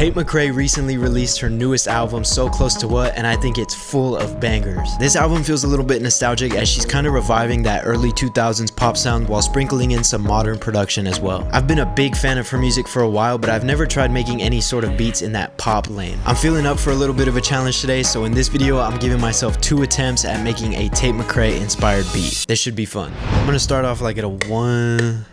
Tate McRae recently released her newest album, So Close to What, and I think it's full of bangers. This album feels a little bit nostalgic as she's kind of reviving that early 2000s pop sound while sprinkling in some modern production as well. I've been a big fan of her music for a while, but I've never tried making any sort of beats in that pop lane. I'm feeling up for a little bit of a challenge today, so in this video I'm giving myself 2 attempts at making a Tate McRae inspired beat. This should be fun. I'm gonna start off like at a 1.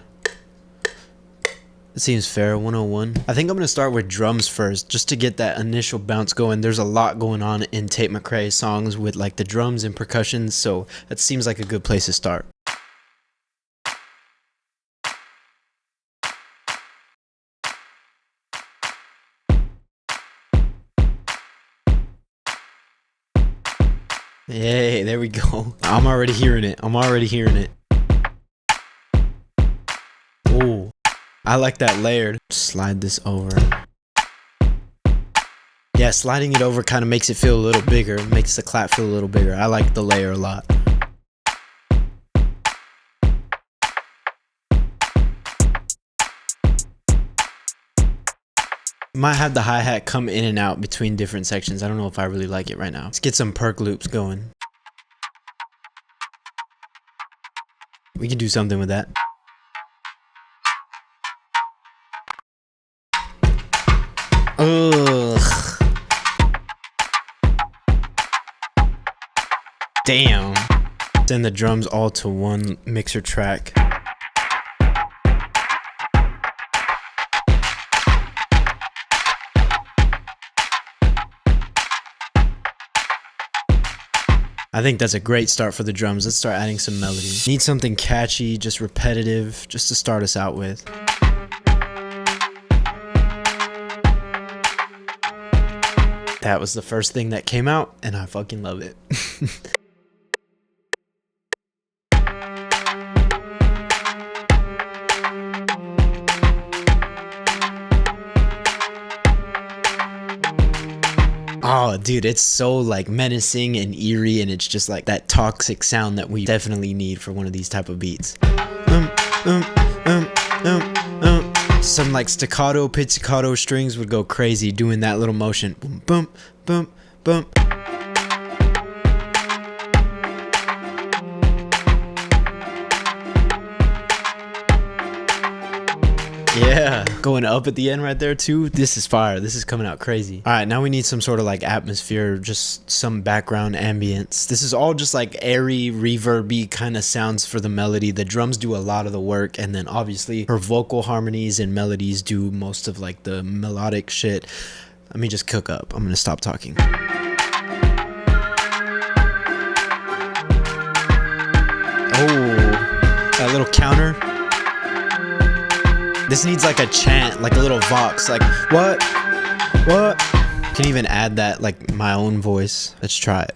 It seems fair, 101. I think I'm gonna start with drums first, just to get that initial bounce going. There's a lot going on in Tate McRae songs with like the drums and percussion, so that seems like a good place to start. Yay, there we go. I'm already hearing it. Oh, I like that layered. Slide this over. Yeah, sliding it over kind of makes it feel a little bigger. Makes the clap feel a little bigger. I like the layer a lot. Might have the hi-hat come in and out between different sections. I don't know if I really like it right now. Let's get some perk loops going. We can do something with that. Ugh. Damn. Send the drums all to one mixer track. I think that's a great start for the drums. Let's start adding some melody. Need something catchy, just repetitive, just to start us out with. That was the first thing that came out, and I fucking love it. Oh, dude, it's so like menacing and eerie, and it's just like that toxic sound that we definitely need for one of these type of beats. Some like staccato, pizzicato strings would go crazy doing that little motion. Boom, boom, boom, boom. Yeah, going up at the end right there too. This is fire. This is coming out crazy. All right, now we need some sort of like atmosphere, just some background ambience. This is all just like airy, reverby kind of sounds for the melody. The drums do a lot of the work, and then obviously her vocal harmonies and melodies do most of like the melodic shit. Let me just cook up. I'm gonna stop talking. Oh, that little counter. This needs like a chant, like a little vox, like what? What? Can even add that like my own voice. Let's try it.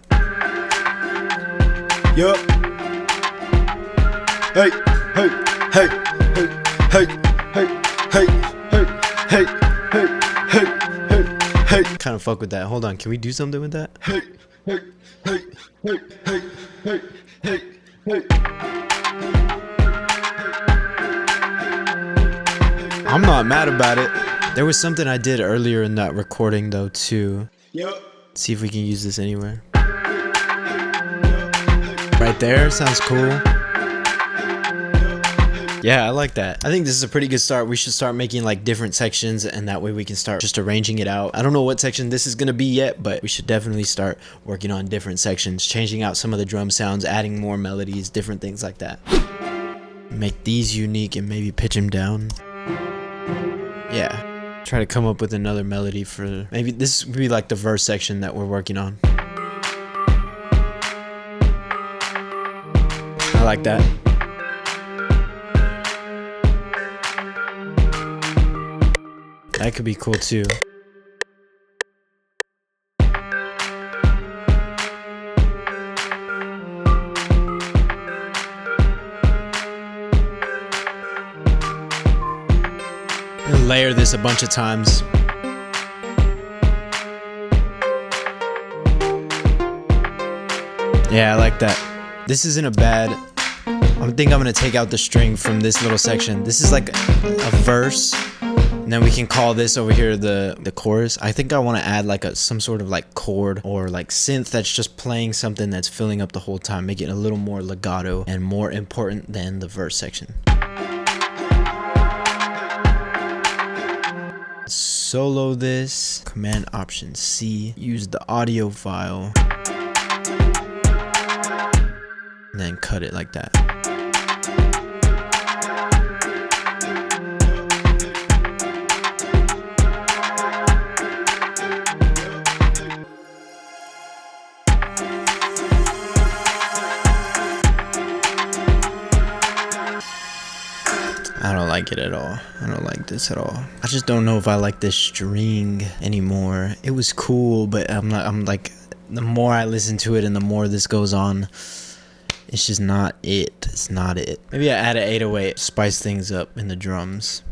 Yup. Hey, hey, hey, hey, hey, hey, hey, hey, hey, hey, hey. Kind of fuck with that. Hold on, can we do something with that? Hey, hey, hey, hey, hey, hey, hey, hey. I'm not mad about it. There was something I did earlier in that recording though too. Yep. Let's see if we can use this anywhere. Right there, sounds cool. Yeah, I like that. I think this is a pretty good start. We should start making like different sections, and that way we can start just arranging it out. I don't know what section this is gonna be yet, but we should definitely start working on different sections, changing out some of the drum sounds, adding more melodies, different things like that. Make these unique and maybe pitch them down. Yeah, try to come up with another melody for maybe this would be like the verse section that we're working on. I like that. That could be cool too. Layer this a bunch of times. Yeah, I like that. This isn't a bad. I think I'm gonna take out the string from this little section. This is like a verse And then we can call this over here the chorus. I think I want to add like some sort of like chord or like synth that's just playing something that's filling up the whole time, make it a little more legato and more important than the verse section. Solo this, Command Option C, use the audio file, and then cut it like that. I don't like it at all. I don't like this at all. I just don't know if I like this string anymore. It was cool, but I'm like, the more I listen to it and the more this goes on, it's just not it. It's not it. Maybe I add an 808, spice things up in the drums.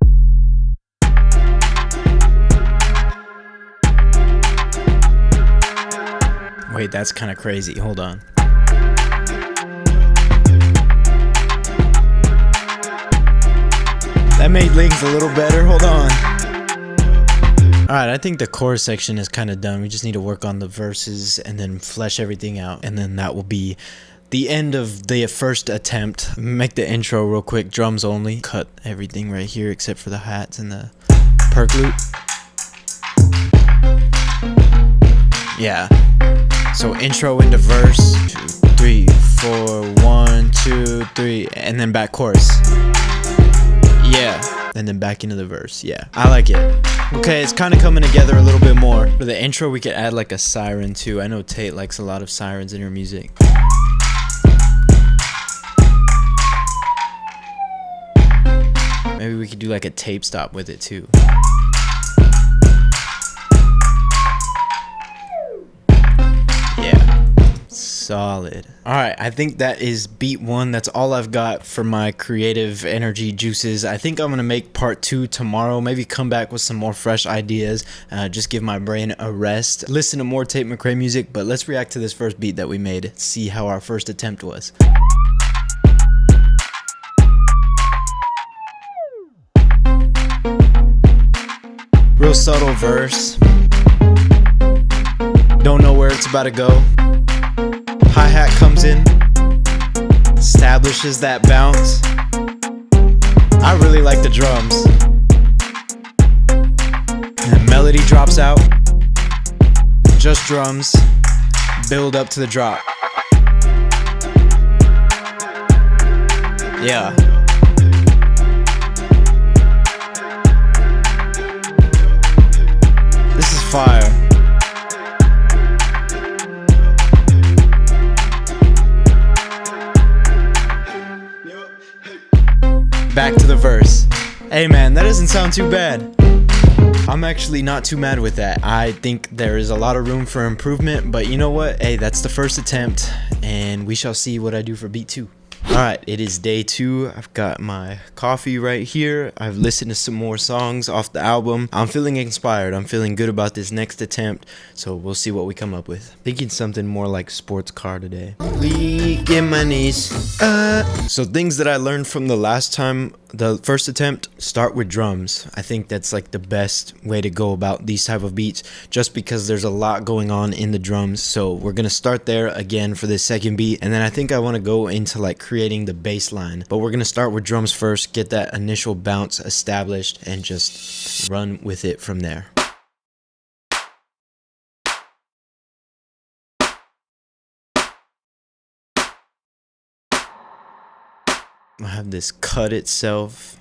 Wait, that's kind of crazy. Hold on. That made Lings a little better. Hold on. Alright, I think the chorus section is kind of done. We just need to work on the verses and then flesh everything out. And then that will be the end of the first attempt. Make the intro real quick. Drums only. Cut everything right here except for the hats and the perk loop. Yeah. So intro into verse. 2, 3, 4, 1, 2, 3. And then back chorus. Yeah, and then back into the verse. Yeah, I like it. Okay, it's kind of coming together a little bit more. For the intro, we could add like a siren too. I know Tate likes a lot of sirens in her music. Maybe we could do like a tape stop with it too. Yeah, solid. Alright, I think that is beat 1. That's all I've got for my creative energy juices. I think I'm going to make part 2 tomorrow. Maybe come back with some more fresh ideas. Just give my brain a rest. Listen to more Tate McRae music, but let's react to this first beat that we made. See how our first attempt was. Real subtle verse. Don't know where it's about to go. Hi-hat comes in, establishes that bounce. I really like the drums. And the melody drops out. Just drums, build up to the drop. Yeah. This is fire. Back to the verse. Hey man, that doesn't sound too bad. I'm actually not too mad with that. I think there is a lot of room for improvement, but you know what? Hey, that's the first attempt, and we shall see what I do for beat 2. Alright, it is day 2. I've got my coffee right here. I've listened to some more songs off the album. I'm feeling inspired. I'm feeling good about this next attempt, so we'll see what we come up with. Thinking something more like sports car today. Weak in my knees. So things that I learned from the last time, the first attempt, start with drums. I think that's like the best way to go about these type of beats, just because there's a lot going on in the drums. So we're gonna start there again for this second beat, and then I think I want to go into like creating the bass line, but we're gonna start with drums first, get that initial bounce established, and just run with it from there. I have this cut itself.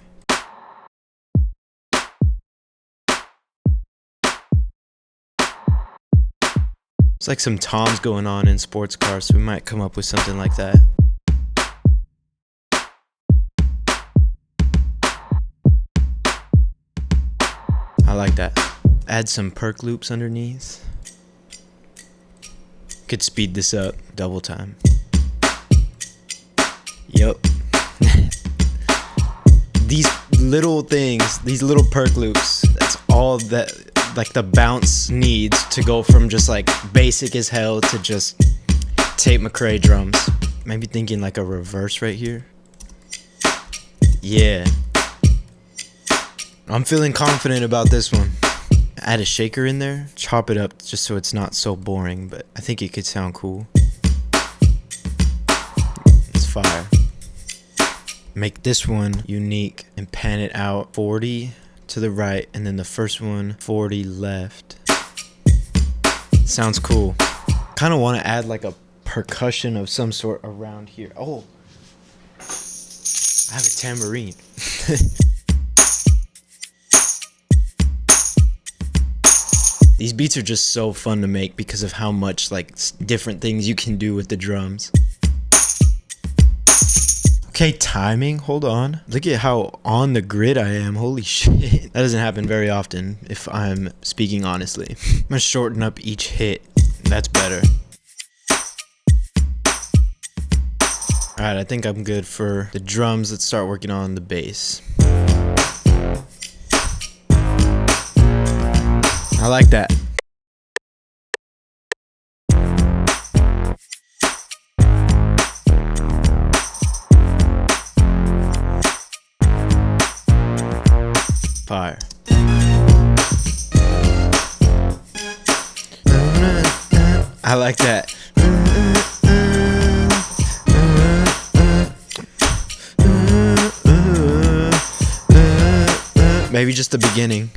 It's like some toms going on in sports cars, so we might come up with something like that. I like that. Add some perk loops underneath. Could speed this up, double time. Yup. These little things, these little perk loops, that's all that like the bounce needs to go from just like basic as hell to just Tate McRae drums. Maybe thinking like a reverse right here. Yeah. I'm feeling confident about this one. Add a shaker in there, chop it up just so it's not so boring, but I think it could sound cool. It's fire. Make this one unique and pan it out 40 to the right, and then the first one 40 left. Sounds cool. Kind of want to add like a percussion of some sort around here. Oh, I have a tambourine. These beats are just so fun to make because of how much like different things you can do with the drums. Okay, timing, hold on. Look at how on the grid I am, holy shit. That doesn't happen very often if I'm speaking honestly. I'm gonna shorten up each hit, that's better. Alright, I think I'm good for the drums. Let's start working on the bass. I like that. Fire. I like that. Maybe just the beginning.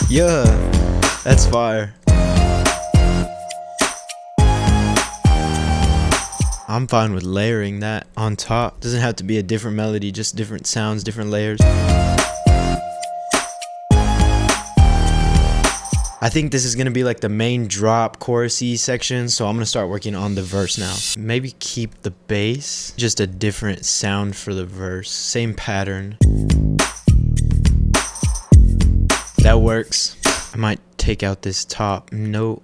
Yeah, that's fire. I'm fine with layering that on top. Doesn't have to be a different melody, just different sounds, different layers. I think this is gonna be like the main drop chorus-y section, so I'm gonna start working on the verse now. Maybe keep the bass, just a different sound for the verse. Same pattern. That works. I might take out this top note.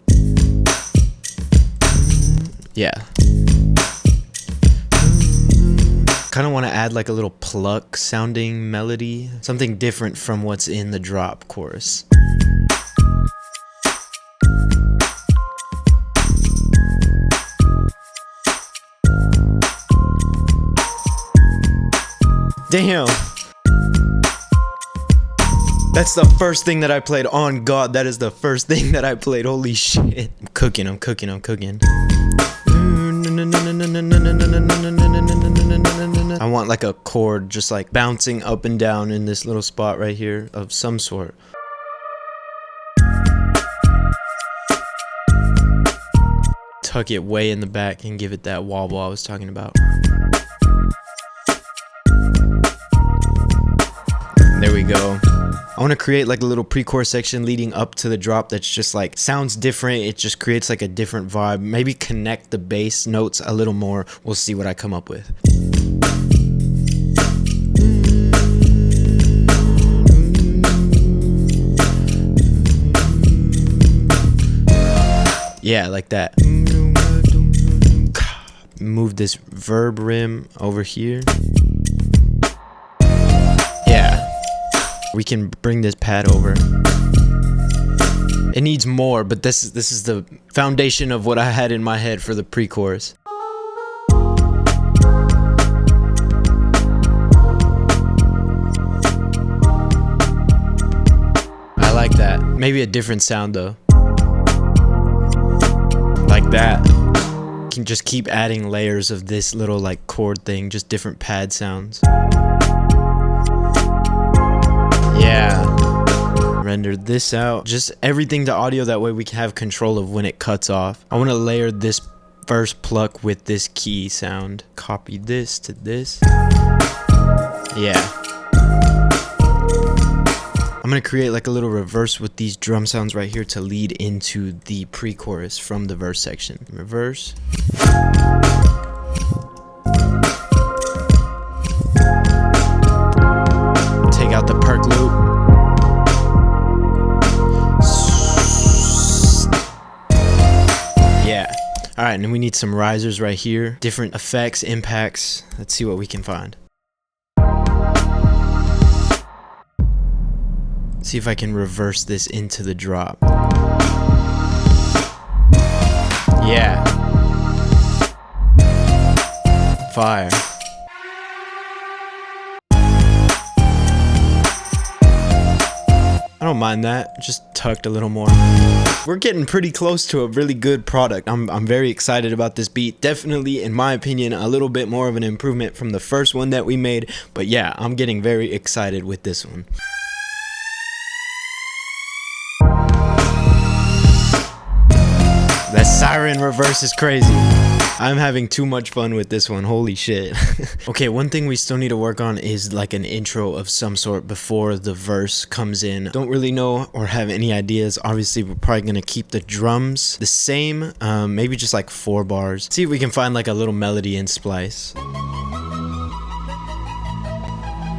Yeah. Kind of want to add like a little pluck sounding melody, something different from what's in the drop chorus. Damn. That's the first thing that I played. On God, that is the first thing that I played. Holy shit. I'm cooking. I want like a chord just like bouncing up and down in this little spot right here of some sort. Tuck it way in the back and give it that wobble I was talking about. There we go. I want to create like a little pre-chorus section leading up to the drop that's just like sounds different. It just creates like a different vibe. Maybe connect the bass notes a little more. We'll see what I come up with. Yeah, like that. Move this verb rim over here. Yeah. We can bring this pad over. It needs more, but this is the foundation of what I had in my head for the pre-chorus. I like that. Maybe a different sound though. Like that. You can just keep adding layers of this little like chord thing, just different pad sounds. Yeah. Render this out. Just everything to audio, that way we can have control of when it cuts off. I want to layer this first pluck with this key sound. Copy this to this. Yeah. I'm gonna create like a little reverse with these drum sounds right here to lead into the pre-chorus from the verse section. Reverse. Take out the perk loop. Yeah. Alright, and then we need some risers right here. Different effects, impacts. Let's see what we can find. See if I can reverse this into the drop. Yeah. Fire. I don't mind that, just tucked a little more. We're getting pretty close to a really good product. I'm very excited about this beat. Definitely, in my opinion, a little bit more of an improvement from the first one that we made. But yeah, I'm getting very excited with this one. That siren reverse is crazy. I'm having too much fun with this one, holy shit. Okay, one thing we still need to work on is like an intro of some sort before the verse comes in. Don't really know or have any ideas. Obviously, we're probably gonna keep the drums the same, maybe just like 4 bars. See if we can find like a little melody and splice.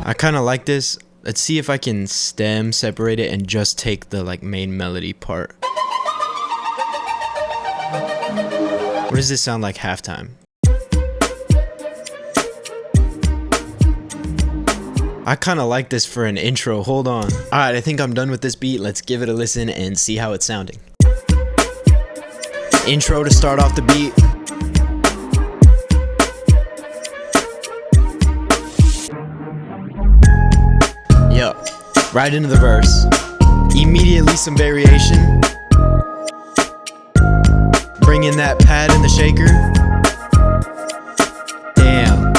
I kind of like this. Let's see if I can stem separate it and just take the like main melody part. What does this sound like halftime? I kind of like this for an intro. Hold on. Alright, I think I'm done with this beat. Let's give it a listen and see how it's sounding. Intro to start off the beat. Yup. Right into the verse. Immediately some variation. Bring in that pad in the shaker. Damn.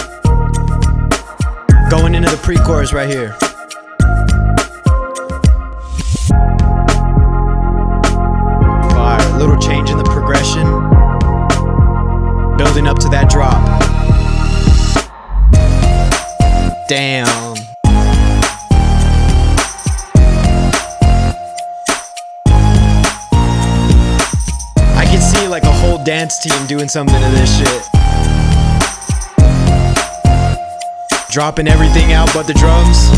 Going into the pre-chorus right here. Fire. Little change in the progression. Building up to that drop. Damn. See like a whole dance team doing something to this shit. Dropping everything out but the drums.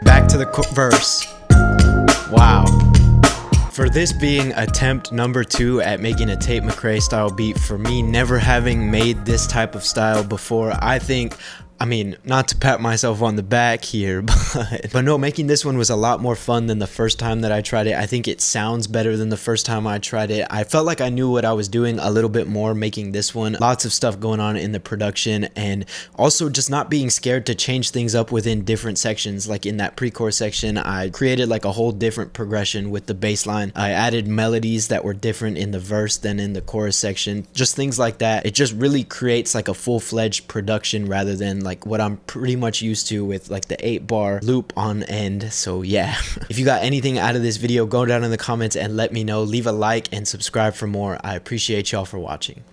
Back to the verse. Wow. For this being attempt number 2 at making a Tate McRae style beat, for me never having made this type of style before, I mean, not to pat myself on the back here, but no, making this one was a lot more fun than the first time that I tried it. I think it sounds better than the first time I tried it. I felt like I knew what I was doing a little bit more making this one. Lots of stuff going on in the production, and also just not being scared to change things up within different sections. Like in that pre-chorus section, I created like a whole different progression with the bass line. I added melodies that were different in the verse than in the chorus section. Just things like that. It just really creates like a full-fledged production rather than like what I'm pretty much used to with like the 8-bar loop on end. So yeah. If you got anything out of this video, go down in the comments and let me know. Leave a like and subscribe for more. I appreciate y'all for watching.